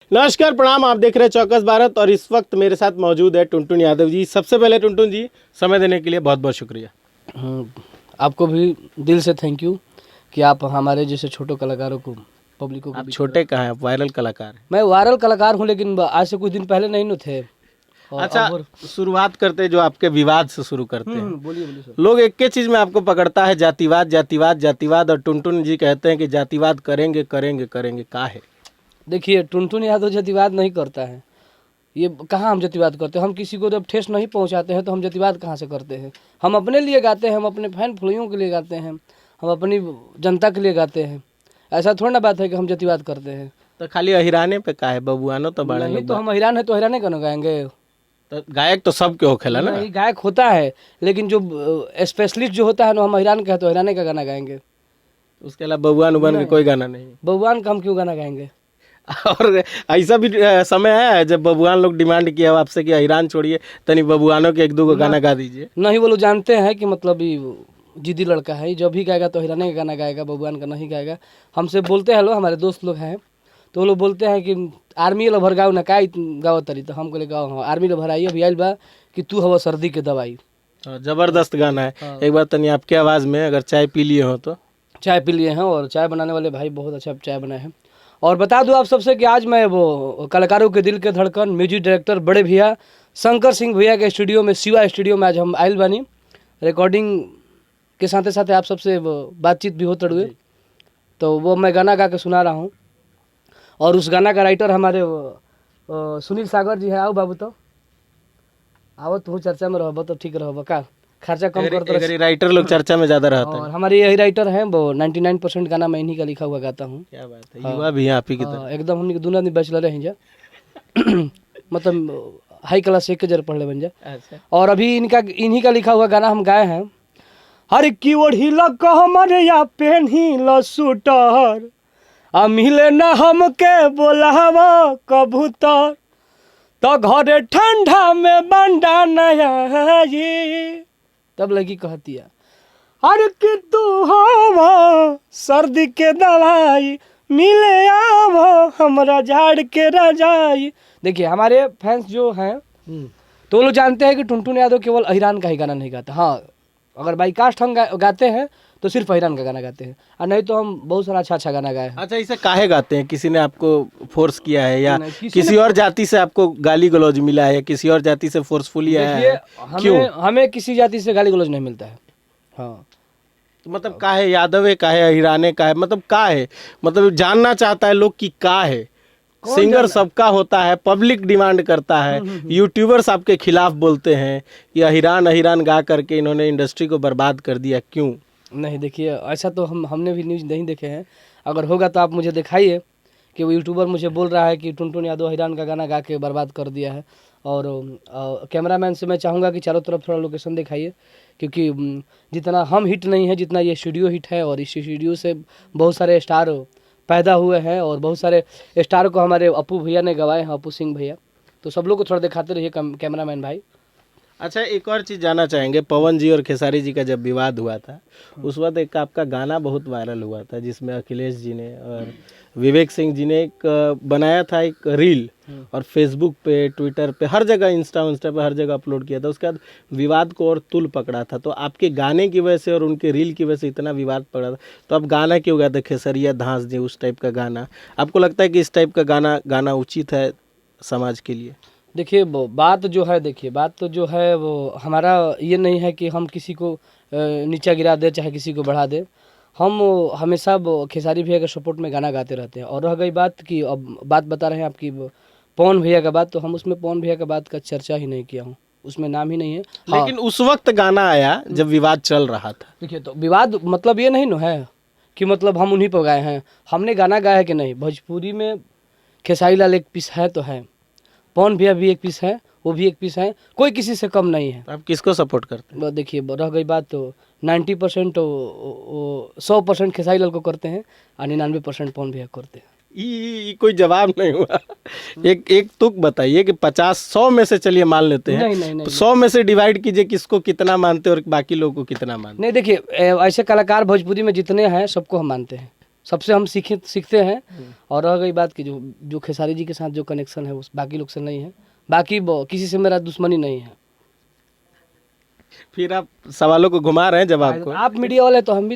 नमस्कार प्रणाम, आप देख रहे हैं चौकस भारत और इस वक्त मेरे साथ मौजूद है टुनटुन यादव जी। सबसे पहले टुनटुन जी, समय देने के लिए बहुत बहुत शुक्रिया। आपको भी दिल से थैंक यू कि आप हमारे जैसे छोटे कलाकारों को, पब्लिक को। आप छोटे कहाँ हैं, आप वायरल कलाकार हैं। मैं वायरल कलाकार हूँ, लेकिन आज से कुछ दिन पहले नहीं न थे। अच्छा, शुरुआत करते जो आपके विवाद से शुरू करते हैं। बोलिए बोलिए सर। लोग एक चीज में आपको पकड़ता है, जातिवाद जातिवाद जातिवाद, और टुनटुन जी कहते हैं कि जातिवाद करेंगे करेंगे करेंगे। का है? देखिए, टुनटुन यादव जातिवाद नहीं करता है। ये कहाँ हम जातिवाद करते हैं? हम किसी को जब ठेस नहीं पहुँचाते हैं तो हम जातिवाद कहाँ से करते हैं? हम अपने लिए गाते हैं, हम अपने फैन फॉलोइंग के लिए गाते हैं, हम अपनी जनता के लिए गाते हैं। ऐसा थोड़ा ना बात है कि हम जातिवाद करते हैं। तो खाली अहिराने पे का है, बबुआनो तो बड़ा नहीं तो हम अहिरान है तो अहिराने का ना गाएंगे। तो गायक तो सब के हो खेला ना। नहीं, गायक होता है, लेकिन जो स्पेशलिस्ट जो होता है ना, हम अहिरान का है तो अहिराने का गाना गाएंगे। उसके अलावा बबुआन उबान के कोई गाना नहीं। भगवान का हम क्यों गाना गाएंगे? और ऐसा भी समय है जब बबुआन लोग डिमांड किया आपसे कि अहिरान छोड़िए, तनी बबुआनों के एक दो गाना गा दीजिए। नहीं, वो लोग जानते हैं कि मतलब ये जिद्दी लड़का है, जब भी गाएगा तो अहिराने का गाना गाएगा, भगवान का नहीं गाएगा। हमसे बोलते हैं लोग, हमारे दोस्त लोग हैं, तो वो लोग बोलते हैं कि आर्मी लभर गाओ ना, का गाओ तरी। तो हम कहले गाओ हाँ, आर्मी लभर आई अभी आइल बा कि तू हवा सर्दी के दवाई। जबरदस्त गाना है। एक बार तनी आपके आवाज में अगर चाय पी लिए हो तो। चाय पी लिए हैं, और चाय बनाने वाले भाई बहुत अच्छा चाय बनाए हैं। और बता दूं आप सबसे कि आज मैं वो कलाकारों के दिल के धड़कन, म्यूजिक डायरेक्टर बड़े भैया शंकर सिंह भैया के स्टूडियो में, शिवा स्टूडियो में आज हम आयल बानी। रिकॉर्डिंग के साथ साथ आप सबसे वो बातचीत भी होते हुए, तो वो मैं गाना गा के सुना रहा हूँ। और उस गाना का राइटर हमारे सुनील सागर जी है। आओ बाबू, तो आओ, तू चर्चा में रहो तो ठीक रहो का, खर्चा कम करते। राइटर लोग चर्चा में ज्यादा रहते हैं। और हमारे यही राइटर हैं, वो 99% गाना मैं इन्हीं का लिखा हुआ गाता हूँ। क्या बात है, युवा भी हैं आप ही की तरह। एकदम हम दोनों आदमी बैचलर हैं जा मतलब हाई क्लास से 1 पढ़ ले बन जा। अच्छा। और अभी इन्हीं का लिखा हुआ गाना हम गाए हैं। हर की ओढ़ी लग हमारे या पेन्ही ल सूटर, आ मिले न हमके बोलावा कबूतर, तो घरे ठंडा में बंडा नया जी। तब लड़की कहती है, हर की तू हवा सर्दी के दवाई, मिले आवो हमरा झाड़ के रजाई। देखिए, हमारे फैंस जो हैं तो वो लोग जानते हैं कि टुनटुन यादव केवल अहिरान का ही गाना नहीं गाता। हाँ, अगर बाई कास्ट हम गाते हैं तो सिर्फ अहिरान का गाना गाते हैं, और नहीं तो हम बहुत सारा अच्छा गाना गाए हैं। अच्छा, इसे काहे गाते हैं? किसी ने आपको फोर्स किया है या किसी और जाति से आपको गाली गलौज मिला है, किसी और जाति से फोर्सफुली आया है? क्यों? हमें किसी जाति से गाली गलौज नहीं मिलता है। हाँ, मतलब का है, यादव है का है, अहिराने का है, मतलब का है, मतलब जानना चाहता है लोग कि का है। सिंगर सबका होता है, पब्लिक डिमांड करता है, यूट्यूबर्स आपके खिलाफ बोलते हैं कि अहिरान अहिरान गा करके इन्होंने इंडस्ट्री को बर्बाद कर दिया। क्यों? नहीं, देखिए, ऐसा तो हमने भी न्यूज़ नहीं देखे हैं। अगर होगा तो आप मुझे दिखाइए कि वो यूट्यूबर मुझे बोल रहा है कि टुनटुन यादव अहिरान का गाना गा के बर्बाद कर दिया है। और कैमरामैन से मैं चाहूँगा कि चारों तरफ थोड़ा लोकेशन दिखाइए, क्योंकि जितना हम हिट नहीं है, जितना ये स्टूडियो हिट है। और इस स्टूडियो से बहुत सारे स्टार पैदा हुए हैं, और बहुत सारे स्टार को हमारे अपू भैया ने गवाए हैं, अपू सिंह भैया। तो सब लोग को थोड़ा दिखाते रहिए कैमरामैन भाई। अच्छा, एक और चीज़ जानना चाहेंगे, पवन जी और खेसारी जी का जब विवाद हुआ था उस वक्त एक आपका गाना बहुत वायरल हुआ था, जिसमें अखिलेश जी ने और विवेक सिंह जी ने एक बनाया था एक रील, और फेसबुक पे, ट्विटर पे, हर जगह, इंस्टा पे हर जगह अपलोड किया था। उसके बाद विवाद को और तुल पकड़ा था। तो आपके गाने की वजह से और उनके रील की वजह से इतना विवाद पड़ा था, तो आप गाना क्यों गाते? खेसरिया धांस जी, उस टाइप का गाना आपको लगता है कि इस टाइप का गाना गाना उचित है समाज के लिए? देखिए, बात तो जो है वो हमारा ये नहीं है कि हम किसी को नीचा गिरा दे, चाहे किसी को बढ़ा दे। हम हमेशा खेसारी भैया के सपोर्ट में गाना गाते रहते हैं। और रह गई बात की, अब बात बता रहे हैं आपकी पवन भैया का बात, तो हम उसमें पवन भैया का बात का चर्चा ही नहीं किया हूँ, उसमें नाम ही नहीं है। लेकिन उस वक्त गाना आया जब विवाद चल रहा था। देखिए, तो विवाद मतलब ये नहीं न है कि मतलब हम उन्हीं पर गाए हैं। हमने गाना गाया है कि नहीं, भोजपुरी में खेसारी लाल एक पीस है तो है, पवन भैया भी एक पीस है, वो भी एक पीस है, कोई किसी से कम नहीं है। आप किसको सपोर्ट करते हैं? देखिए, रह गई बात तो 90% 100% खेसारी लाल को करते हैं, और 99% पवन भैया करते हैं। कोई जवाब नहीं हुआ। एक तुक बताइए कि 50-100 में से, चलिए मान लेते हैं, नहीं, 100 में से डिवाइड कीजिए किसको कितना मानते हैं और बाकी लोगों को कितना मानते हैं। नहीं, देखिए, ऐसे कलाकार भोजपुरी में जितने हैं सबको हम मानते हैं, सबसे हम सीखते हैं। और रह गई बात कि जो खेसारी जी के साथ जो कनेक्शन है उस बाकी लोग से नहीं है, बाकी किसी से मेरा दुश्मनी नहीं है। फिर आप सवालों को घुमा रहे हैं जवाब को। आप मीडिया वाले तो हम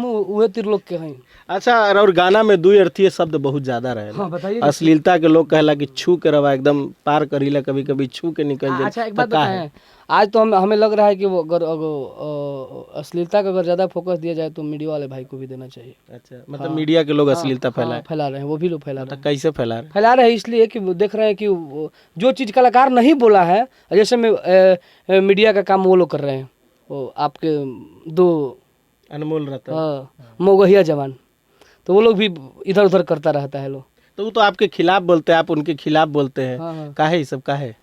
वह त्रिलोक के हैं। अच्छा, और गाना में दुई अर्थीय शब्द बहुत ज्यादा रहे। हाँ बताइए। अश्लीलता के लोग कहला कि छू के रवा एकदम पार करीला, कभी कभी छू के निकल जाए। अच्छा एक बात बताएं, आज तो हमें लग रहा है कि वो अगर अश्लीलता का अगर ज्यादा फोकस दिया जाए तो मीडिया वाले भाई को भी देना चाहिए। अच्छा, मतलब मीडिया के लोग अश्लीलता फैला रहे हैं, वो भी लोग फैला रहे हैं। कैसे फैला रहे हैं? फैला रहे हैं इसलिए कि वो देख रहे हैं कि जो चीज कलाकार नहीं बोला है, जैसे में मीडिया का काम वो लोग कर रहे हैं। वो आपके दो अनमोल रतन, मोगहिया जवान, तो वो लोग भी इधर उधर करता रहता है लोग। तो वो तो आपके खिलाफ बोलते हैं, आप उनके खिलाफ बोलते हैं। काहे ये सब काहे?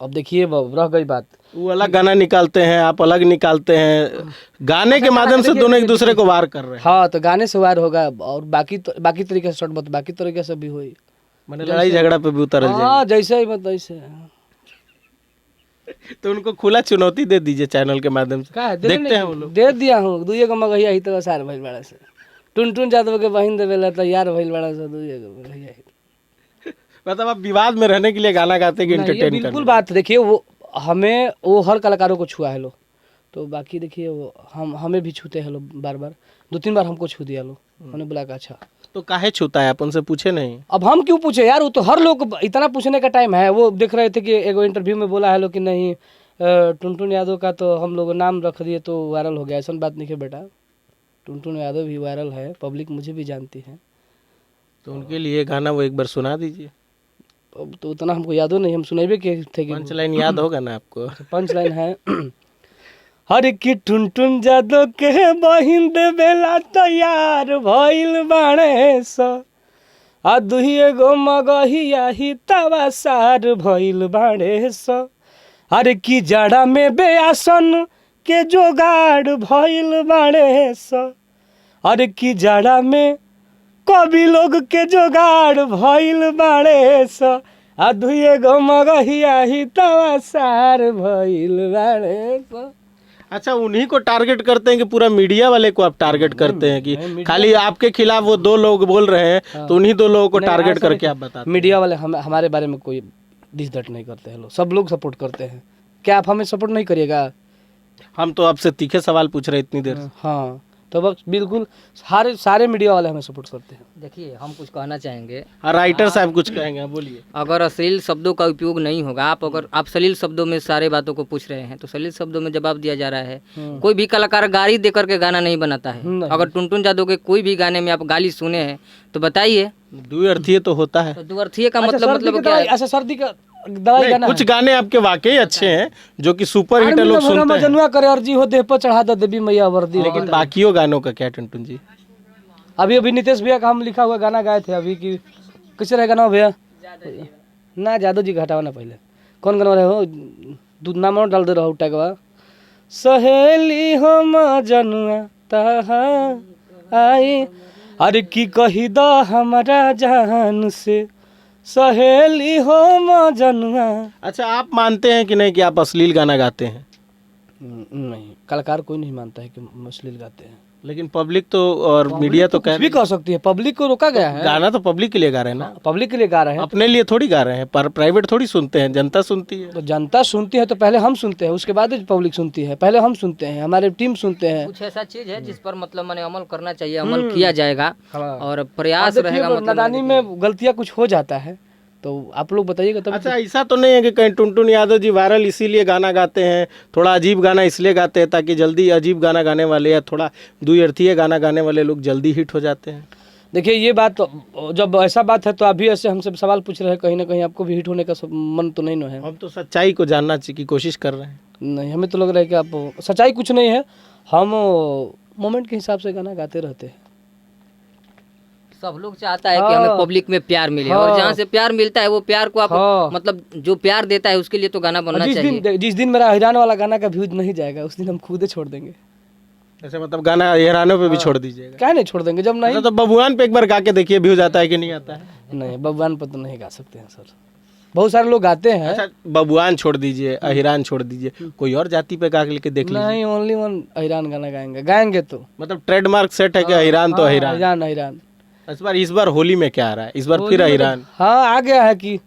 अब देखिए रह गई बात, वो अलग गाना निकालते हैं, आप अलग निकालते हैं। गाने के माध्यम से दोनों एक दूसरे को वार कर रहे हैं। हाँ, तो गाने से वार होगा और बाकी तरीके से शॉर्ट बाकी तरीके से भी हुई, मैंने लड़ाई झगड़ा पे भी उतर जाए। हाँ जैसे ही मतलब ऐसे। तो उनको खुला चुनौती दे दीजिए चैनल के माध्यम से, देखते हैं वो लोग। दे दिया हूँ, दुइये को मगहिया ही तो सार भइल बड़ा से टुनटुन यादव के बहिन देवेला तैयार भइल बड़ा से दुइये को मगहिया ही। मतलब आप विवाद में रहने के लिए गाना गाते हैं कि एंटरटेन करने? बिल्कुल बात देखिए, वो हर कलाकारों को छुआ है लो, तो बाकी देखिए वो हमें भी छूते हैं लोग बार बार, 2-3 बार हमको छू दिया लो, हमने बोला अच्छा। तो काहे छूता है, आप उनसे पूछे नहीं? अब हम क्यों पूछे यार, वो तो हर लोग इतना पूछने का टाइम है। वो देख रहे थे कि एगो इंटरव्यू में बोला है लोग कि नहीं टुनटुन यादव का तो हम लोग नाम रख दिए तो वायरल हो गया। ऐसा बात नहीं है बेटा, टुनटुन यादव भी वायरल है, पब्लिक मुझे भी जानती है। तो उनके लिए गाना वो एक बार सुना दीजिए। अब तो उतना हमको यादो नहीं, हम सुनेबे के थे। पंच लाइन याद होगा ना आपको? पंच लाइन है हर की टुनटुन यादव के बहिन देवेला तैयार भइल बाड़े स, आ दुहिए गो मगहिया ही तवा सार भइल बाड़े स। अरे की जाड़ा में बेआसन के जोगाड़ भइल बाड़े स, अरे की जाड़ा में कभी लोग के जोगाड़ भइल बाड़े स, आ दुइये गो मगहिया ही तवा सार भइल बाड़े स। अच्छा, उन्हीं को टारगेट करते हैं कि पूरा मीडिया वाले को आप टारगेट करते हैं कि खाली आपके खिलाफ वो 2 लोग बोल रहे हैं तो उन्हीं 2 लोगों को टारगेट करके आप बताते हैं? मीडिया वाले हमारे बारे में कोई डिस दट नहीं करते हैं लोग, सब लोग सपोर्ट करते हैं। क्या आप हमें सपोर्ट नहीं करिएगा? हम तो आपसे तीखे सवाल पूछ रहे इतनी देर से। हाँ तो बस बिल्कुल सारे मीडिया वाले हमें सपोर्ट करते हैं। देखिए हम कुछ कहना चाहेंगे। राइटर साहब कुछ कहेंगे, आप बोलिए। अगर अश्लील शब्दों का उपयोग नहीं होगा, अगर आप सलील शब्दों में सारे बातों को पूछ रहे हैं तो सलील शब्दों में जवाब दिया जा रहा है। कोई भी कलाकार गाली दे करके गाना नहीं बनाता है। अगर टुनटुन यादव के कोई भी गाने में आप गाली सुने हैं तो बताइए। द्विअर्थीय तो होता है। तो द्विअर्थीय का मतलब क्या है? अच्छा, सर्दी का दवाई गाना कुछ गाने आपके वाकई अच्छे हैं जो कि सुपर हिट लोग सुनते हैं। जनुआ करे अर्जी हो देह पर चढ़ा दे देवी मैया वर्दी। लेकिन बाकियों गानों का क्या टुनटुन जी? अभी नितेश भैया का हम लिखा हुआ गाना गाए थे अभी की, किसे रहेगा ना भैया ना, जादव जी का हटावा ना पहले। कौन गाना रहे हो, दूध नाम और डाल दे रहा टैगवा। सहेली हम जनुआ तहा आई, अरे की कही द हमारा जान से सहेली हो मजनुआ। अच्छा, आप मानते हैं कि नहीं कि आप अश्लील गाना गाते हैं? नहीं, कलाकार कोई नहीं मानता है कि अश्लील गाते हैं, लेकिन पब्लिक तो और मीडिया तो कुछ भी कह सकती है। पब्लिक को रोका गया है। गाना तो पब्लिक के लिए गा रहे हैं ना, पब्लिक के लिए गा रहे हैं, अपने लिए थोड़ी गा रहे हैं। पर प्राइवेट थोड़ी सुनते हैं, जनता सुनती है। तो जनता सुनती है तो पहले हम सुनते हैं, उसके बाद पब्लिक सुनती है। पहले हम सुनते हैं, हमारे टीम सुनते हैं। कुछ ऐसा चीज है जिस पर मतलब मैंने अमल करना चाहिए, अमल किया जाएगा और प्रयास रहेगा। नादानी में गलतियाँ कुछ हो जाता है तो आप लोग बताइएगा तब। अच्छा, ऐसा तो नहीं है कि कहीं टुनटुन यादव जी वायरल इसीलिए गाना गाते हैं, थोड़ा अजीब गाना इसलिए गाते हैं ताकि जल्दी अजीब गाना गाने वाले या थोड़ा द्विअर्थीय गाना गाने वाले लोग जल्दी हिट हो जाते हैं? देखिए ये बात जब ऐसा बात है तो आप भी ऐसे हमसे सवाल पूछ रहे हैं, कहीं ना कहीं आपको भी हिट होने का मन तो नहीं है? हम तो सच्चाई को जानना की कोशिश कर रहे हैं। नहीं, हमें तो लग रहा है कि आप सच्चाई कुछ नहीं है, हम मोमेंट के हिसाब से गाना गाते रहते हैं। सब लोग चाहता है कि हमें पब्लिक में प्यार मिले और जहाँ से प्यार मिलता है वो प्यार को आप मतलब जो प्यार देता है उसके लिए तो गाना बनना चाहिए। जिस दिन मेरा हैरान वाला गाना का व्यूज नहीं जाएगा उस दिन हम खुद ही छोड़ देंगे। ऐसे मतलब गाना हैरानों पे भी छोड़ दीजिएगा? क्या नहीं छोड़ देंगे, जब नहीं तो बबुआन पे एक बार गा के देखिए व्यूज आता है कि नहीं आता है। नहीं, बबुआन पे तो नहीं गा सकते हैं सर। बहुत सारे लोग गाते हैं। अच्छा बबुआन छोड़ दीजिए, अहिरान छोड़ दीजिए, कोई और जाति पे गा के देख लीजिए। नहीं, ओनली वन अहिरान गाना गाएंगे तो मतलब ट्रेडमार्क सेट है कि अहिरान तो अहिरान। अहिरान अहिरान। इस बार होली में क्या आ रहा है? इस बार फिर अहिरान? हाँ आ गया है कि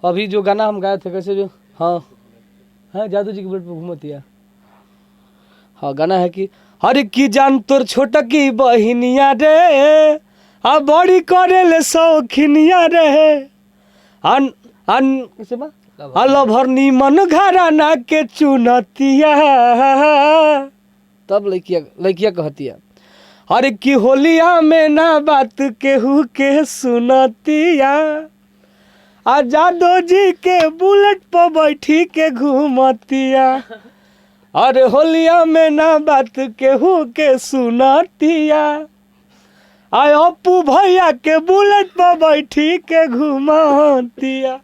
अभी जो गाना हम गाए थे कैसे जो हाँ जादू जी के बेट पे घूमतिया। हाँ गाना है कि हर की जान तोर छोटा की बहिनिया रे आ बड़ी करे ले शौखिनिया रे अन कैसे बा हलो भरनी मन घराना के चुनतिया। तब लड़किया कहतिया हर की होलिया में ना बात केहू के सुनतिया आ जादो जी के बुलेट पर बैठी के घूमतिया। अरे होलिया में ना बात केहू के सुनतिया आ अपू भैया के बुलेट पर बैठी के घूमतिया।